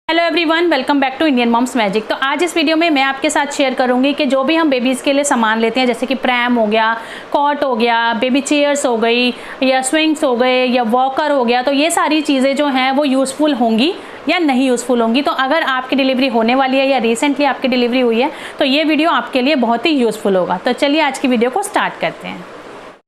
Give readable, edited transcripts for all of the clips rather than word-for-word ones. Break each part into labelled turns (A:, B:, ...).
A: Hello everyone, welcome back to Indian moms magic. तो आज इस वीडियो में मैं आपके साथ शेयर करूंगी कि जो भी हम बेबीज़ के लिए सामान लेते हैं, जैसे कि प्रैम हो गया, कॉट हो गया, बेबी चेयर्स हो गई, या स्विंग्स हो गए, या वॉकर हो गया, तो ये सारी चीज़ें जो हैं वो यूज़फुल होंगी या नहीं यूज़फुल होंगी। तो अगर आपकी डिलीवरी होने वाली है या रिसेंटली आपकी डिलीवरी हुई है तो ये वीडियो आपके लिए बहुत ही यूज़फुल होगा। तो चलिए आज की वीडियो को स्टार्ट करते हैं।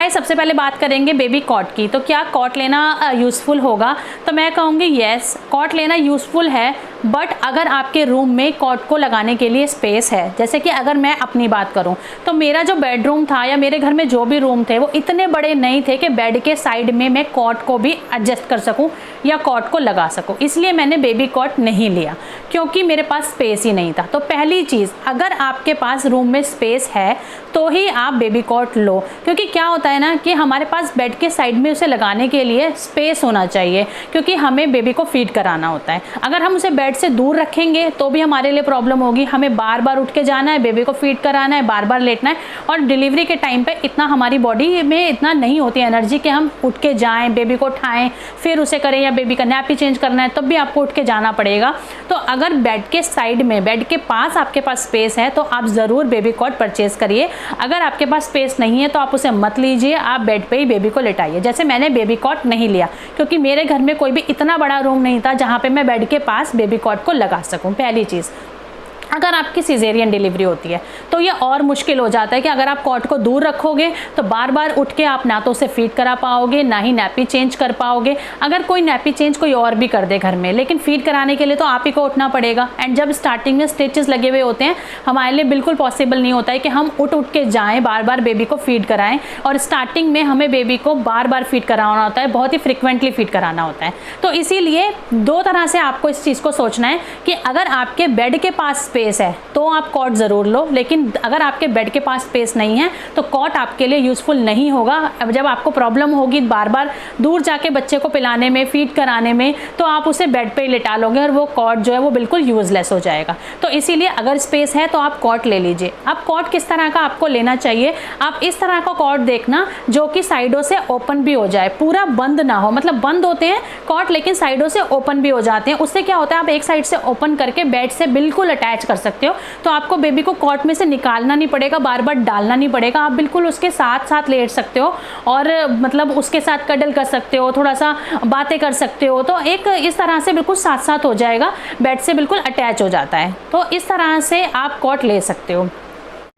A: सबसे पहले बात करेंगे बेबी कॉट की। तो क्या कॉट लेना यूज़फुल होगा? तो मैं कहूँगी येस, कॉट लेना यूज़फुल है, बट अगर आपके रूम में कॉट को लगाने के लिए स्पेस है। जैसे कि अगर मैं अपनी बात करूं तो मेरा जो बेडरूम था या मेरे घर में जो भी रूम थे वो इतने बड़े नहीं थे कि बेड के साइड में मैं कॉट को भी एडजस्ट कर सकूं या कॉट को लगा सकूं, इसलिए मैंने बेबी कॉट नहीं लिया क्योंकि मेरे पास स्पेस ही नहीं था। तो पहली चीज़, अगर आपके पास रूम में स्पेस है तो ही आप बेबी कॉट लो, क्योंकि क्या होता है ना कि हमारे पास बेड के साइड में उसे लगाने के लिए स्पेस होना चाहिए, क्योंकि हमें बेबी को फीड कराना होता है। अगर हम उसे बेड से दूर रखेंगे तो भी हमारे लिए प्रॉब्लम होगी। हमें बार बार उठ के जाना है, बेबी को फीड कराना है, बार बार लेटना है, और डिलीवरी के टाइम पे इतना हमारी बॉडी में इतना नहीं होती एनर्जी कि हम उठ के जाएं, बेबी को उठाएं, फिर उसे करें, या बेबी का नैपी चेंज करना है तब भी आपको उठ के जाना पड़ेगा। तो अगर बेड के साइड में, बेड के पास आपके पास स्पेस है तो आप ज़रूर बेबी कॉट परचेज करिए। अगर आपके पास स्पेस नहीं है तो आप उसे मत लीजिए, आप बेड पे ही बेबी को लेटाइए। जैसे मैंने बेबी कॉट नहीं लिया क्योंकि मेरे घर में कोई भी इतना बड़ा रूम नहीं था जहाँ पे मैं बेड के पास बेबी कॉट को लगा सकूं। पहली चीज़, अगर आपकी सिजेरियन डिलीवरी होती है तो ये और मुश्किल हो जाता है कि अगर आप कॉट को दूर रखोगे तो बार बार उठ के आप ना तो उसे फीड करा पाओगे, ना ही नैपी चेंज कर पाओगे। अगर कोई नैपी चेंज कोई और भी कर दे घर में, लेकिन फीड कराने के लिए तो आप ही को उठना पड़ेगा। एंड जब स्टार्टिंग में स्टिचेस लगे हुए होते हैं, हमारे लिए बिल्कुल पॉसिबल नहीं होता है कि हम उठ के जाएँ, बार बार बेबी को फीड कराएं। और स्टार्टिंग में हमें बेबी को बार बार फीड कराना होता है, बहुत ही फ्रिक्वेंटली फीड कराना होता है। तो इसीलिए दो तरह से आपको इस चीज़ को सोचना है कि अगर आपके बेड के पास स्पेस है तो आप कॉट ज़रूर लो, लेकिन अगर आपके बेड के पास स्पेस नहीं है तो कॉट आपके लिए यूज़फुल नहीं होगा। अब जब आपको प्रॉब्लम होगी बार बार दूर जाके बच्चे को पिलाने में, फीड कराने में, तो आप उसे बेड पे ही लेटा लोगे और वो कॉट जो है वो बिल्कुल यूज़लेस हो जाएगा। तो इसीलिए अगर स्पेस है तो आप कॉट ले लीजिए। अब कॉट किस तरह का आपको लेना चाहिए? आप इस तरह का कॉट देखना जो कि साइडों से ओपन भी हो जाए, पूरा बंद ना हो। मतलब बंद होते हैं कॉट लेकिन साइडों से ओपन भी हो जाते हैं। उससे क्या होता है, आप एक साइड से ओपन करके बेड से बिल्कुल अटैच कर सकते हो, तो आपको बेबी को कॉट में से निकालना नहीं पड़ेगा, बार बार डालना नहीं पड़ेगा। आप बिल्कुल उसके साथ साथ लेट सकते हो और मतलब उसके साथ कडल कर सकते हो, थोड़ा सा बातें कर सकते हो। तो एक इस तरह से बिल्कुल साथ साथ हो जाएगा, बेड से बिल्कुल अटैच हो जाता है। तो इस तरह से आप कॉट ले सकते हो।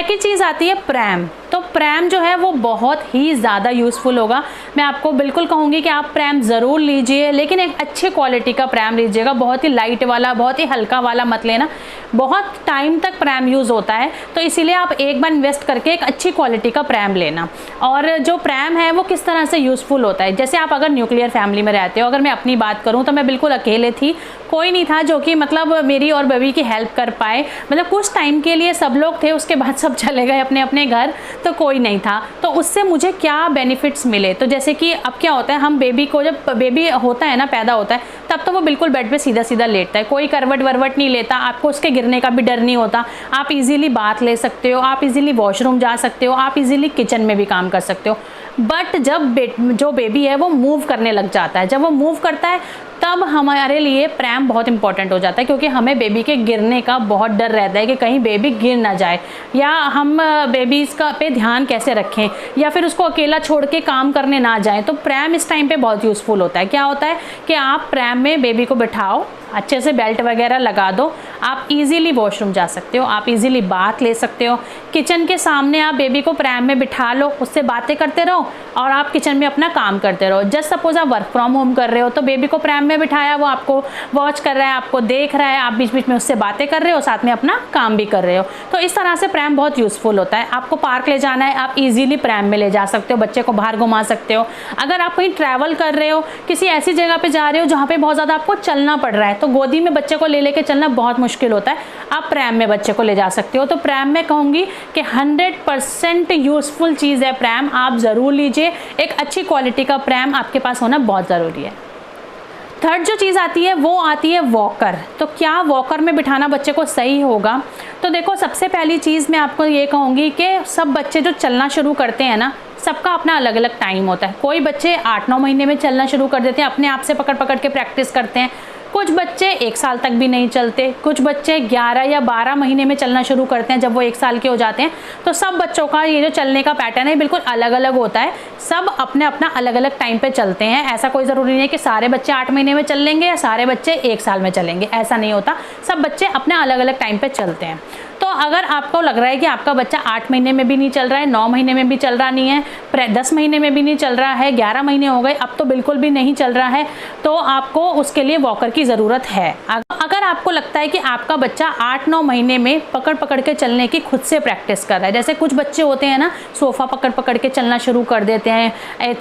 A: एक चीज़ आती है प्रैम। तो प्रैम जो है वो बहुत ही ज़्यादा यूज़फुल होगा। मैं आपको बिल्कुल कहूँगी कि आप प्रैम ज़रूर लीजिए, लेकिन एक अच्छे क्वालिटी का प्रैम लीजिएगा। बहुत ही लाइट वाला, बहुत ही हल्का वाला मत लेना। बहुत टाइम तक प्रैम यूज़ होता है, तो इसीलिए आप एक बार इन्वेस्ट करके एक अच्छी क्वालिटी का प्रैम लेना। और जो प्रैम है वो किस तरह से यूज़फुल होता है, जैसे आप अगर न्यूक्लियर फैमिली में रहते हो, अगर मैं अपनी बात करूँ तो मैं बिल्कुल अकेले थी, कोई नहीं था जो कि मतलब मेरी और बेबी की हेल्प कर पाए। मतलब कुछ टाइम के लिए सब लोग थे, उसके बाद सब चले गए अपने अपने घर, तो कोई नहीं था। तो उससे मुझे क्या बेनिफिट्स मिले? तो जैसे कि अब क्या होता है, हम बेबी को, जब बेबी होता है ना, पैदा होता है, तब तो वो बिल्कुल बेड पे सीधा सीधा लेटता है, कोई करवट वरवट नहीं लेता। आपको उसके गिरने का भी डर नहीं होता। आप इजीली बाथ ले सकते हो, आप इजीली वॉशरूम जा सकते हो, आप इजीली किचन में भी काम कर सकते हो। बट जब जो बेबी है वो मूव करने लग जाता है, जब वो मूव करता है तब हमारे लिए प्रैम बहुत इंपॉर्टेंट हो जाता है, क्योंकि हमें बेबी के गिरने का बहुत डर रहता है कि कहीं बेबी गिर ना जाए, या हम बेबीज़ का पे ध्यान कैसे रखें, या फिर उसको अकेला छोड़ के काम करने ना जाएं। तो प्रैम इस टाइम पे बहुत यूज़फुल होता है। क्या होता है कि आप प्रैम में बेबी को बिठाओ, अच्छे से बेल्ट वगैरह लगा दो, आप इजीली वॉशरूम जा सकते हो, आप इजीली बाथ ले सकते हो। किचन के सामने आप बेबी को प्रैम में बिठा लो, उससे बातें करते रहो और आप किचन में अपना काम करते रहो। जस्ट सपोज आप वर्क फ्रॉम होम कर रहे हो तो बेबी को प्रैम में बिठाया, वो आपको वॉच कर रहा है, आपको देख रहा है, आप बीच बीच में उससे बातें कर रहे हो, साथ में अपना काम भी कर रहे हो। तो इस तरह से प्रैम बहुत यूज़फुल होता है। आपको पार्क ले जाना है, आप इजीली प्रैम में ले जा सकते हो, बच्चे को बाहर घुमा सकते हो। अगर आप कहीं ट्रैवल कर रहे हो, किसी ऐसी जगह पे जा रहे हो जहाँ पे बहुत ज़्यादा आपको चलना पड़ रहा है, तो गोदी में बच्चे को ले लेके चलना बहुत मुश्किल होता है, आप प्रैम में बच्चे को ले जा सकते हो। तो प्रैम में कहूँगी कि 100% यूज़फुल चीज़ है प्रैम, आप ज़रूर लीजिए। एक अच्छी क्वालिटी का प्रैम आपके पास होना बहुत ज़रूरी है। थर्ड जो चीज़ आती है वो आती है वॉकर। तो क्या वॉकर में बिठाना बच्चे को सही होगा? तो देखो, सबसे पहली चीज़ मैं आपको ये कहूँगी कि सब बच्चे जो चलना शुरू करते हैं ना, सबका अपना अलग अलग टाइम होता है। कोई बच्चे 8-9 महीने में चलना शुरू कर देते हैं, अपने आप से पकड़ पकड़ के प्रैक्टिस करते हैं। कुछ बच्चे 1 साल तक भी नहीं चलते, कुछ बच्चे 11 या 12 महीने में चलना शुरू करते हैं जब वो 1 साल के हो जाते हैं। तो सब बच्चों का ये जो चलने का पैटर्न है बिल्कुल अलग अलग होता है, सब अपने अपना अलग अलग टाइम पे चलते हैं। ऐसा कोई ज़रूरी नहीं है कि सारे बच्चे 8 महीने में चल लेंगे या सारे बच्चे 1 साल में चलेंगे, ऐसा नहीं होता। सब बच्चे अपने अलग अलग टाइम पे चलते हैं। तो अगर आपको लग रहा है कि आपका बच्चा 8 महीने में भी नहीं चल रहा है, 9 महीने में भी चल रहा नहीं है, 10 महीने में भी नहीं चल रहा है, 11 महीने हो गए अब तो बिल्कुल भी नहीं चल रहा है, तो आपको उसके लिए वॉकर की ज़रूरत है। अगर आपको लगता है कि आपका बच्चा 8-9 महीने में पकड़ पकड़ के चलने की खुद से प्रैक्टिस कर रहा है, जैसे कुछ बच्चे होते हैं ना, सोफ़ा पकड़ पकड़ के चलना शुरू कर देते हैं,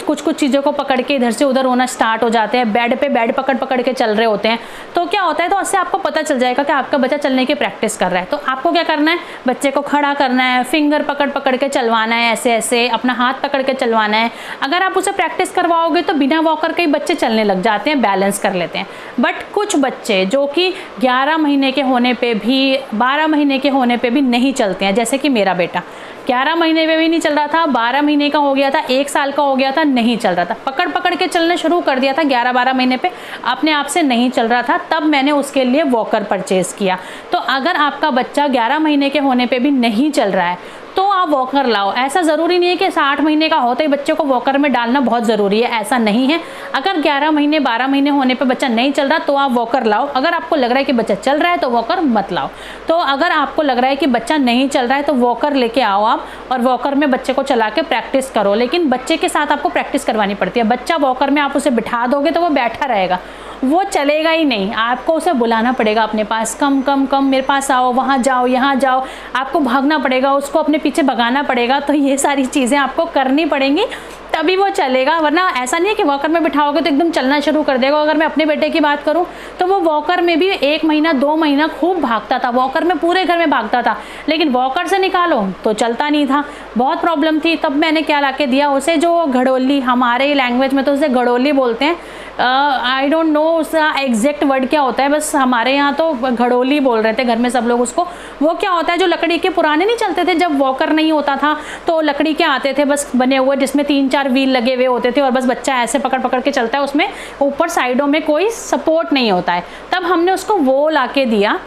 A: कुछ चीज़ों को पकड़ के इधर से उधर होना स्टार्ट हो जाते हैं, बेड पकड़ पकड़ के चल रहे होते हैं, तो क्या होता है, तो उससे आपको पता चल जाएगा कि आपका बच्चा चलने की प्रैक्टिस कर रहा है। तो आपको क्या करना है, बच्चे को खड़ा करना है, फिंगर पकड़ पकड़ के चलवाना है, ऐसे ऐसे अपना हाथ पकड़ के चलवाना है। अगर आप उसे प्रैक्टिस करवाओगे तो बिना वॉकर के ही बच्चे चलने लग जाते हैं, बैलेंस कर लेते हैं। बट कुछ बच्चे जो कि 11 महीने के होने पे भी, 12 महीने के होने पे भी नहीं चलते हैं, जैसे कि मेरा बेटा 11 महीने में भी नहीं चल रहा था, 12 महीने का हो गया था, 1 साल का हो गया था, नहीं चल रहा था, पकड़ पकड़ के चलने शुरू कर दिया था 11-12 महीने पे, अपने आप से नहीं चल रहा था, तब मैंने उसके लिए वॉकर परचेज़ किया। तो अगर आपका बच्चा 11 महीने के होने पे भी नहीं चल रहा है तो आप वॉकर लाओ। ऐसा ज़रूरी नहीं है कि 60 महीने का होते ही बच्चे को वॉकर में डालना बहुत ज़रूरी है, ऐसा नहीं है। अगर 11 महीने 12 महीने होने पे बच्चा नहीं चल रहा तो आप वॉकर लाओ। अगर आपको लग रहा है कि बच्चा चल रहा है तो वॉकर मत लाओ। तो अगर आपको लग रहा है कि बच्चा नहीं चल रहा है तो वॉकर लेके आओ आप, और वॉकर में बच्चे को चला के प्रैक्टिस करो। लेकिन बच्चे के साथ आपको प्रैक्टिस करवानी पड़ती है। बच्चा वॉकर में आप उसे बिठा दोगे तो वो बैठा रहेगा, वो चलेगा ही नहीं। आपको उसे बुलाना पड़ेगा अपने पास, कम कम कम मेरे पास आओ, वहाँ जाओ, यहाँ जाओ, आपको भागना पड़ेगा, उसको अपने पीछे भगाना पड़ेगा। तो ये सारी चीज़ें आपको करनी पड़ेंगी, तभी वो चलेगा। वरना ऐसा नहीं है कि वॉकर में बिठाओगे तो एकदम चलना शुरू कर देगा। अगर मैं अपने बेटे की बात करूं तो वो वॉकर में भी 1 महीना 2 महीना खूब भागता था, वॉकर में पूरे घर में भागता था, लेकिन वॉकर से निकालो तो चलता नहीं था, बहुत प्रॉब्लम थी। तब मैंने क्या ला के दिया उसे, जो घड़ोली, हमारे लैंग्वेज में तो उसे घड़ोली बोलते हैं, आई डोंट नो उसका एग्जैक्ट वर्ड क्या होता है, बस हमारे यहाँ तो घड़ोली बोल रहे थे घर में सब लोग उसको। वो क्या होता है, जो लकड़ी के पुराने नहीं चलते थे जब वॉकर नहीं होता था, तो लकड़ी के आते थे बस बने हुए, जिसमें 3-4 व्हील लगे हुए होते थे और बस बच्चा ऐसे पकड़ पकड़ के चलता है, उसमें ऊपर साइडों में कोई सपोर्ट नहीं होता है। तब हमने उसको वो ला के दिया,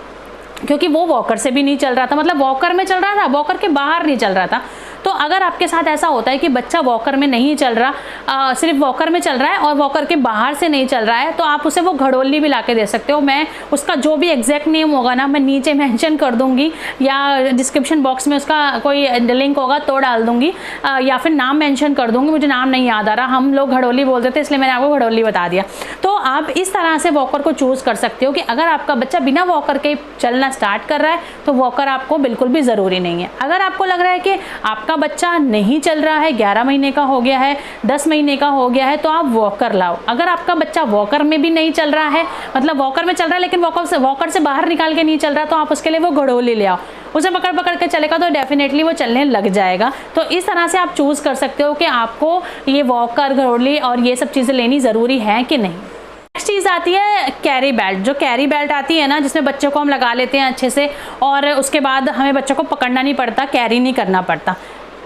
A: क्योंकि वो वॉकर से भी नहीं चल रहा था, मतलब वॉकर में चल रहा था, वॉकर के बाहर नहीं चल रहा था। तो अगर आपके साथ ऐसा होता है कि बच्चा वॉकर में नहीं चल रहा, सिर्फ वॉकर में चल रहा है और वॉकर के बाहर से नहीं चल रहा है, तो आप उसे वो घड़ोली भी ला के दे सकते हो। मैं उसका जो भी एग्जैक्ट नेम होगा ना, मैं नीचे मेंशन कर दूंगी या डिस्क्रिप्शन बॉक्स में उसका कोई लिंक होगा तो डाल दूंगी, या फिर नाम मेंशन कर दूंगी, मुझे नाम नहीं याद आ रहा, हम लोग घड़ोली बोलते थे इसलिए मैंने आपको घड़ोली बता दिया। तो आप इस तरह से वॉकर को चूज़ कर सकते हो कि अगर आपका बच्चा बिना वॉकर के चलना स्टार्ट कर रहा है तो वॉकर आपको बिल्कुल भी ज़रूरी नहीं है। अगर आपको लग रहा है कि आपका बच्चा नहीं चल रहा है, 11 महीने का हो गया है, 10 महीने का हो गया है, तो आप वॉकर लाओ। अगर आपका बच्चा वॉकर में भी नहीं चल रहा है, मतलब वॉकर में चल रहा है लेकिन वॉकर से बाहर निकाल के नहीं चल रहा, तो आप उसके लिए वो घड़ोली ले आओ, उसे पकड़ पकड़ के चलेगा तो डेफिनेटली वो चलने लग जाएगा। तो इस तरह से आप चूज़ कर सकते हो कि आपको ये वॉकर, घड़ोली और ये सब चीज़ें लेनी ज़रूरी है कि नहीं। नेक्स्ट चीज़ आती है कैरी बेल्ट। जो कैरी बेल्ट आती है ना, जिसमें बच्चों को हम लगा लेते हैं अच्छे से और उसके बाद हमें बच्चों को पकड़ना नहीं पड़ता, कैरी नहीं करना पड़ता।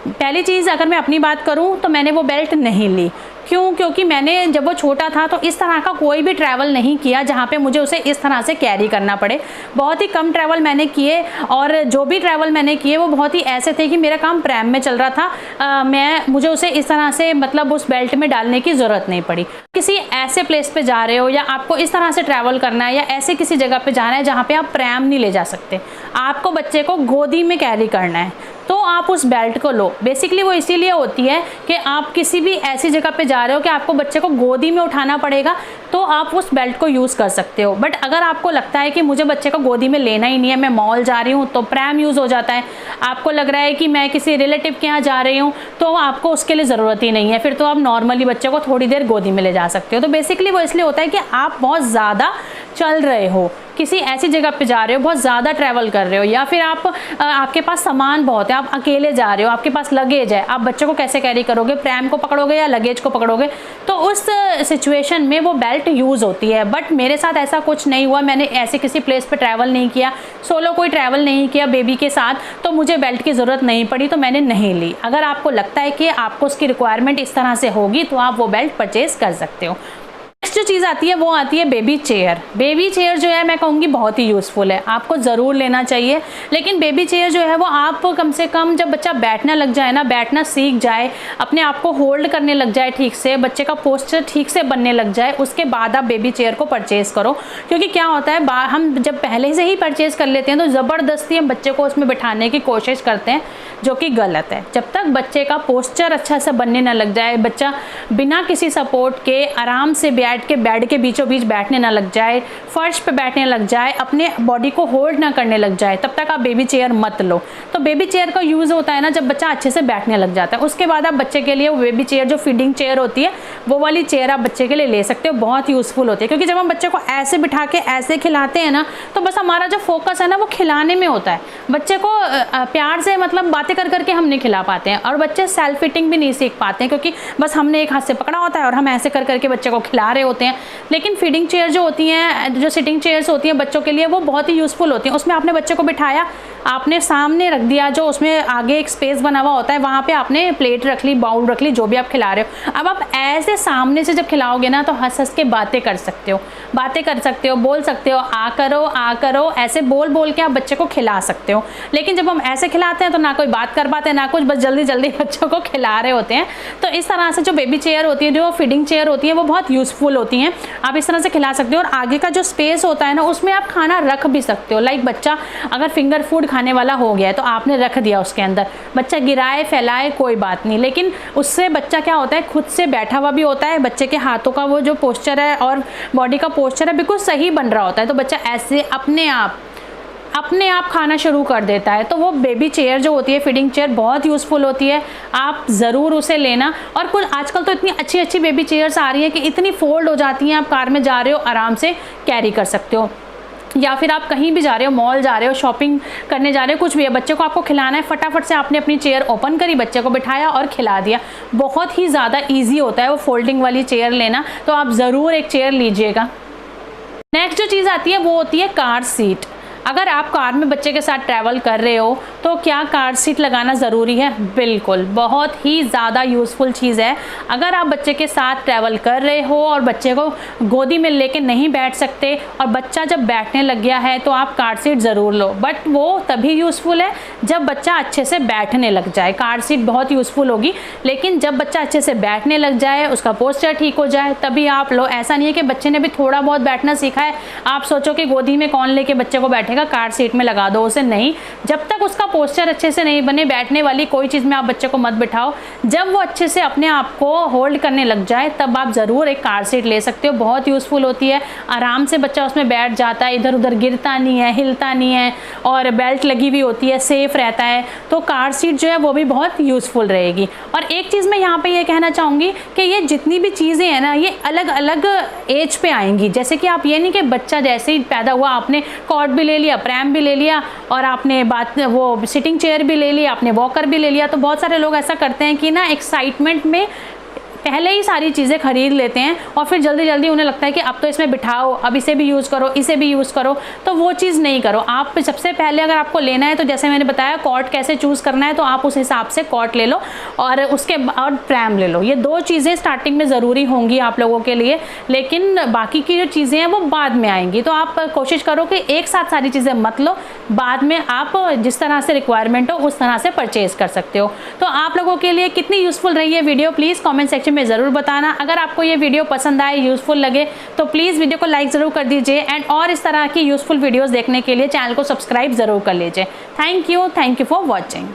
A: पहली चीज़, अगर मैं अपनी बात करूं तो मैंने वो बेल्ट नहीं ली। क्यों? क्योंकि मैंने जब वो छोटा था तो इस तरह का कोई भी ट्रैवल नहीं किया जहाँ पे मुझे उसे इस तरह से कैरी करना पड़े। बहुत ही कम ट्रैवल मैंने किए, और जो भी ट्रैवल मैंने किए वो बहुत ही ऐसे थे कि मेरा काम प्रैम में चल रहा था, मुझे उसे इस तरह से मतलब उस बेल्ट में डालने की ज़रूरत नहीं पड़ी। किसी ऐसे प्लेस पे जा रहे हो या आपको इस तरह से ट्रैवल करना है या ऐसे किसी जगह पे जाना है जहाँ पे आप प्रैम नहीं ले जा सकते, आपको बच्चे को गोदी में कैरी करना है, तो आप उस बेल्ट को लो। बेसिकली वो इसीलिए होती है कि आप किसी भी ऐसी जगह पे जा रहे हो कि आपको बच्चे को गोदी में उठाना पड़ेगा, तो आप उस बेल्ट को यूज़ कर सकते हो। बट अगर आपको लगता है कि मुझे बच्चे को गोदी में लेना ही नहीं है, मैं मॉल जा रही हूँ, तो प्रैम यूज़ हो जाता है। आपको लग रहा है कि मैं किसी रिलेटिव के यहाँ जा रही हूँ, तो आपको उसके लिए ज़रूरत ही नहीं है, फिर तो आप नॉर्मली बच्चे को थोड़ी देर गोदी में ले जा सकते हो। तो बेसिकली वो इसलिए होता है कि आप बहुत ज़्यादा चल रहे हो, किसी ऐसी जगह पे जा रहे हो, बहुत ज़्यादा ट्रैवल कर रहे हो, या फिर आपके पास सामान बहुत है, आप अकेले जा रहे हो, आपके पास लगेज है, आप बच्चों को कैसे कैरी करोगे, प्रैम को पकड़ोगे या लगेज को पकड़ोगे, तो उस सिचुएशन में वो बेल्ट यूज़ होती है। बट मेरे साथ ऐसा कुछ नहीं हुआ, मैंने ऐसे किसी प्लेस पे ट्रैवल नहीं किया, सोलो कोई ट्रैवल नहीं किया बेबी के साथ, तो मुझे बेल्ट की ज़रूरत नहीं पड़ी, तो मैंने नहीं ली। अगर आपको लगता है कि आपको उसकी रिक्वायरमेंट इस तरह से होगी तो आप वो बेल्ट परचेज़ कर सकते हो। नेक्स्ट जो चीज़ आती है वो आती है बेबी चेयर। बेबी चेयर जो है मैं कहूँगी बहुत ही यूज़फुल है, आपको ज़रूर लेना चाहिए। लेकिन बेबी चेयर जो है वो आप कम से कम जब बच्चा बैठना लग जाए ना, बैठना सीख जाए, अपने आप को होल्ड करने लग जाए ठीक से, बच्चे का पोस्चर ठीक से बनने लग जाए, उसके बाद आप बेबी चेयर को परचेज़ करो। क्योंकि क्या होता है, हम जब पहले से ही परचेज़ कर लेते हैं तो ज़बरदस्ती हम बच्चे को उसमें बिठाने की कोशिश करते हैं, जो कि गलत है। जब तक बच्चे का पोस्चर अच्छा से बनने ना लग जाए, बच्चा बिना किसी सपोर्ट के आराम से बैठ के बेड के बीचों बीच बैठने ना लग जाए, फर्श पे बैठने लग जाए, अपने बॉडी को होल्ड ना करने लग जाए, तब तक आप बेबी चेयर मत लो। तो बेबी चेयर का यूज़ होता है ना जब बच्चा अच्छे से बैठने लग जाता है, उसके बाद आप बच्चे के लिए वो बेबी चेयर जो फीडिंग चेयर होती है वो वाली चेयर आप बच्चे के लिए ले सकते हो, बहुत यूज़फुल होती है। क्योंकि जब हम बच्चे को ऐसे बिठा के ऐसे खिलाते हैं ना, तो बस हमारा जो फोकस है ना वो खिलाने में होता है। बच्चे को प्यार से मतलब बातें कर करके हम नहीं खिला पाते हैं, और बच्चे सेल्फ फीडिंग भी नहीं सीख पाते हैं, क्योंकि बस हमने एक हाथ से पकड़ा होता है और हम ऐसे कर करके बच्चे को खिला रहे होते हैं। लेकिन फीडिंग चेयर जो होती हैं, जो सिटिंग चेयर्स होती हैं बच्चों के लिए, वो बहुत ही यूज़फुल होती हैं। उसमें आपने बच्चे को बिठाया, आपने सामने रख दिया, जो उसमें आगे एक स्पेस बना हुआ होता है, वहाँ पे आपने प्लेट रख ली, बाउल रख ली, जो भी आप खिला रहे हो। अब आप ऐसे सामने से जब खिलाओगे ना तो हंस हंस के बातें कर सकते हो, बोल सकते हो आ करो, ऐसे बोल बोल के आप बच्चे को खिला सकते हो। लेकिन जब हम ऐसे खिलाते हैं तो ना कोई बात कर पाते हैं ना कुछ, बस जल्दी जल्दी बच्चों को खिला रहे होते हैं। तो इस तरह से जो बेबी चेयर होती है, जो फीडिंग चेयर होती है, वो बहुत यूज़फुल होती हैं। आप इस तरह से खिला सकते हो, और आगे का जो स्पेस होता है ना उसमें आप खाना रख भी सकते हो। लाइक बच्चा अगर फिंगर फूड खाने वाला हो गया है तो आपने रख दिया उसके अंदर, बच्चा गिराए फैलाए कोई बात नहीं, लेकिन उससे बच्चा क्या होता है, खुद से बैठा हुआ भी होता है, बच्चे के हाथों का वो जो पोस्चर है और बॉडी का पोस्चर है बिल्कुल सही बन रहा होता है। तो बच्चा ऐसे अपने आप खाना शुरू कर देता है। तो वो बेबी चेयर जो होती है, फीडिंग चेयर, बहुत यूज़फुल होती है, आप ज़रूर उसे लेना। और कुछ आजकल तो इतनी अच्छी अच्छी बेबी चेयर्स आ रही हैं कि इतनी फोल्ड हो जाती हैं, आप कार में जा रहे हो आराम से कैरी कर सकते हो, या फिर आप कहीं भी जा रहे हो, मॉल जा रहे हो, शॉपिंग करने जा रहे हो, कुछ भी है, बच्चे को आपको खिलाना है, फटाफट से आपने अपनी चेयर ओपन करी, बच्चे को बिठाया और खिला दिया। बहुत ही ज़्यादा ईजी होता है वो फोल्डिंग वाली चेयर लेना, तो आप ज़रूर एक चेयर लीजिएगा। नेक्स्ट जो चीज़ आती है वो होती है कार सीट। अगर आप कार में बच्चे के साथ ट्रैवल कर रहे हो तो क्या कार सीट लगाना ज़रूरी है? बिल्कुल, बहुत ही ज़्यादा यूज़फुल चीज़ है। अगर आप बच्चे के साथ ट्रैवल कर रहे हो और बच्चे को गोदी में लेके नहीं बैठ सकते और बच्चा जब बैठने लग गया है तो आप कार सीट ज़रूर लो, बट वो तभी यूज़फुल है जब बच्चा अच्छे से बैठने लग जाए। कार सीट बहुत यूज़फुल होगी, लेकिन जब बच्चा अच्छे से बैठने लग जाए, उसका पोस्चर ठीक हो जाए, तभी आप लो। ऐसा नहीं है कि बच्चे ने भी थोड़ा बहुत बैठना सीखा है, आप सोचो कि गोदी में कौन लेके बच्चे को बैठेगा, कार सीट में लगा दो उसे। नहीं, जब तक उसका पोस्चर अच्छे से नहीं बने, बैठने वाली कोई चीज़ में आप बच्चे को मत बिठाओ। जब वो अच्छे से अपने आप को होल्ड करने लग जाए तब आप ज़रूर एक कार सीट ले सकते हो, बहुत यूज़फुल होती है। आराम से बच्चा उसमें बैठ जाता है, इधर उधर गिरता नहीं है, हिलता नहीं है, और बेल्ट लगी हुई होती है, सेफ रहता है। तो कार सीट जो है वो भी बहुत यूज़फुल रहेगी। और एक चीज़ मैं यहाँ पे ये कहना चाहूँगी कि ये जितनी भी चीज़ें हैं ना, ये अलग अलग एज पे आएंगी। जैसे कि आप ये नहीं कि बच्चा जैसे ही पैदा हुआ आपने कॉट भी ले लिया, प्रैम भी ले लिया, और आपने वो सिटिंग चेयर भी ले लिया, आपने वॉकर भी ले लिया। तो बहुत सारे लोग ऐसा करते हैं कि ना एक्साइटमेंट में पहले ही सारी चीज़ें खरीद लेते हैं और फिर जल्दी जल्दी उन्हें लगता है कि अब तो इसमें बिठाओ, अब इसे भी यूज़ करो, इसे भी यूज़ करो। तो वो चीज़ नहीं करो। आप सबसे पहले अगर आपको लेना है तो जैसे मैंने बताया कॉट कैसे चूज़ करना है, तो आप उस हिसाब से कॉट ले लो और उसके बाद प्रैम ले लो। ये दो चीज़ें स्टार्टिंग में ज़रूरी होंगी आप लोगों के लिए, लेकिन बाकी की जो चीज़ें हैं वो बाद में आएंगी। तो आप कोशिश करो कि एक साथ सारी चीज़ें मत लो, बाद में आप जिस तरह से रिक्वायरमेंट हो उस तरह से परचेज़ कर सकते हो। तो आप लोगों के लिए कितनी यूज़फुल रही है वीडियो, प्लीज़ कॉमेंट सेक्शन में ज़रूर बताना। अगर आपको ये वीडियो पसंद आए, यूज़फुल लगे, तो प्लीज़ वीडियो को लाइक ज़रूर कर दीजिए, एंड और इस तरह की यूज़फुल वीडियोस देखने के लिए चैनल को सब्सक्राइब ज़रूर कर लीजिए। Thank you for watching.